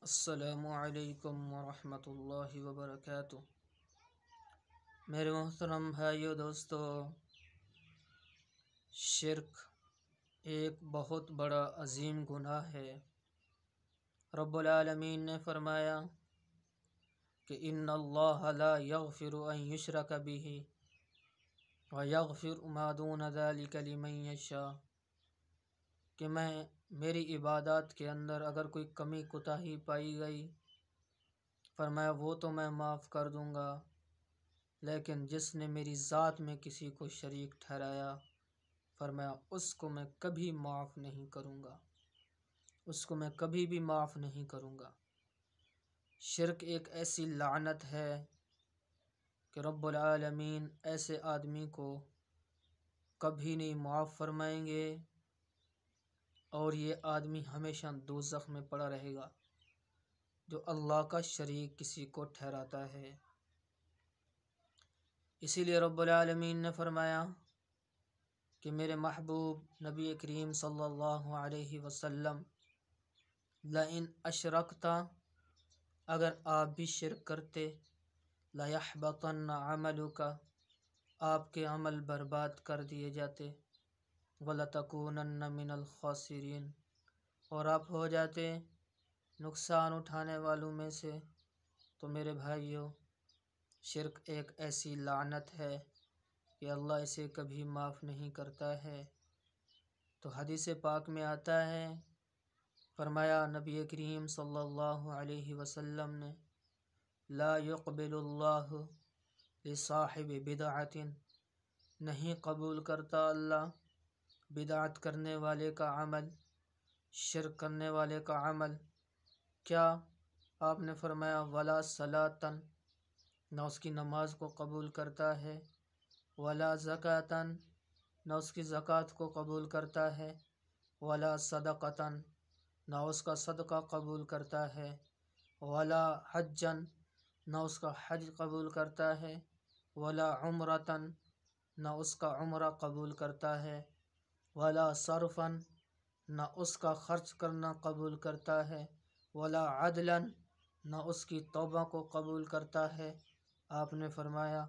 السلام علیکم ورحمۃ اللہ وبرکاتہ۔ میرے محترم بھائیو دوستو، شرک ایک بہت بڑا عظیم گناہ ہے۔ رب العالمین نے فرمایا کہ ان اللہ لا یغفر ان یشرک بہ ویغفر ما دون ذلک لمن یشاء، کہ میری عبادات کے اندر اگر کوئی کمی کوتاہی پائی گئی، فرمایا وہ تو میں معاف کر دوں گا، لیکن جس نے میری ذات میں کسی کو شریک ٹھہرایا، فرمایا اس کو میں کبھی معاف نہیں کروں گا، اس کو میں کبھی بھی معاف نہیں کروں گا۔ شرک ایک ایسی لعنت ہے کہ رب العالمین ایسے آدمی کو کبھی نہیں معاف فرمائیں گے، اور یہ آدمی ہمیشہ دوزخ میں پڑا رہے گا جو اللہ کا شریک کسی کو ٹھہراتا ہے۔ اسی لیے رب العالمین نے فرمایا کہ میرے محبوب نبی کریم صلی اللہ علیہ وسلم، لئن اشرکت، اگر آپ بھی شرک کرتے، لیحبطن عملک، آپ کے عمل برباد کر دیے جاتے، وَلَتَكُونَنَّ مِنَ الْخَاسِرِينَ، اور آپ ہو جاتے نقصان اٹھانے والوں میں سے۔ تو میرے بھائیوں، شرک ایک ایسی لعنت ہے کہ اللہ اسے کبھی معاف نہیں کرتا ہے۔ تو حدیث پاک میں آتا ہے، فرمایا نبی کریم صلی اللہ علیہ وسلم نے، لا يقبل اللہ لصاحب بدعۃ، نہیں قبول کرتا اللہ بدعت کرنے والے کا عمل، شرک کرنے والے کا عمل۔ کیا آپ نے فرمایا ولا صلاۃ، نہ اس کی نماز کو قبول کرتا ہے، ولا زکوٰۃ، نہ اس کی زکوٰۃ کو قبول کرتا ہے، ولا صدقۃ، نہ اس کا صدقہ قبول کرتا ہے، ولا حجا، نہ اس کا حج قبول کرتا ہے، ولا عمرۃ، نہ اس کا عمرہ قبول کرتا ہے، ولا صرفا، نہ اس کا خرچ کرنا قبول کرتا ہے، ولا عدلا، نہ اس کی توبہ کو قبول کرتا ہے۔ آپ نے فرمایا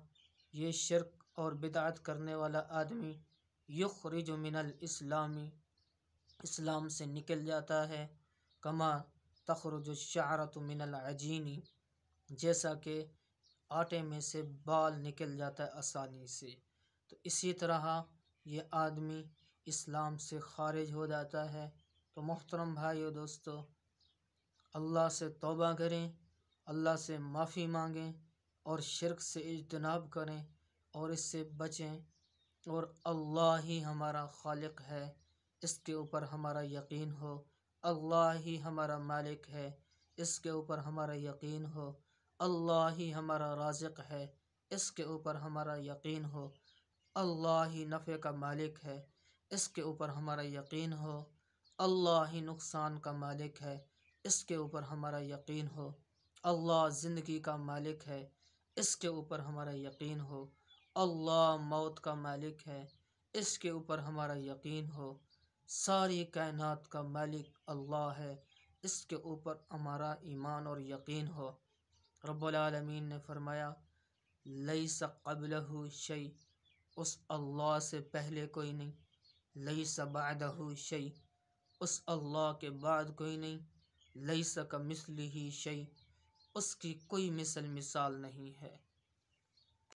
یہ شرک اور بدعت کرنے والا آدمی یخرج من الاسلام، اسلام سے نکل جاتا ہے، کما تخرج الشعرۃ من العجین، جیسا کہ آٹے میں سے بال نکل جاتا ہے آسانی سے، تو اسی طرح یہ آدمی اسلام سے خارج ہو جاتا ہے۔ تو محترم بھائیو دوستو، اللہ سے توبہ کریں، اللہ سے معافی مانگیں، اور شرک سے اجتناب کریں اور اس سے بچیں، اور اللہ ہی ہمارا خالق ہے، اس کے اوپر ہمارا یقین ہو، اللہ ہی ہمارا مالک ہے، اس کے اوپر ہمارا یقین ہو، اللہ ہی ہمارا رازق ہے، اس کے اوپر ہمارا یقین ہو، اللہ ہی نفع کا مالک ہے، اس کے اوپر ہمارا یقین ہو، اللہ ہی نقصان کا مالک ہے، اس کے اوپر ہمارا یقین ہو، اللہ زندگی کا مالک ہے، اس کے اوپر ہمارا یقین ہو، اللہ موت کا مالک ہے، اس کے اوپر ہمارا یقین ہو، ساری کائنات کا مالک اللہ ہے، اس کے اوپر ہمارا ایمان اور یقین ہو۔ رب العالمین نے فرمایا لیس قبلہ شیء، اس اللہ سے پہلے کوئی نہیں، لیس بعدہ شیء، اس اللہ کے بعد کوئی نہیں، لیس کمثلہ شیء، اس کی کوئی مثال نہیں ہے۔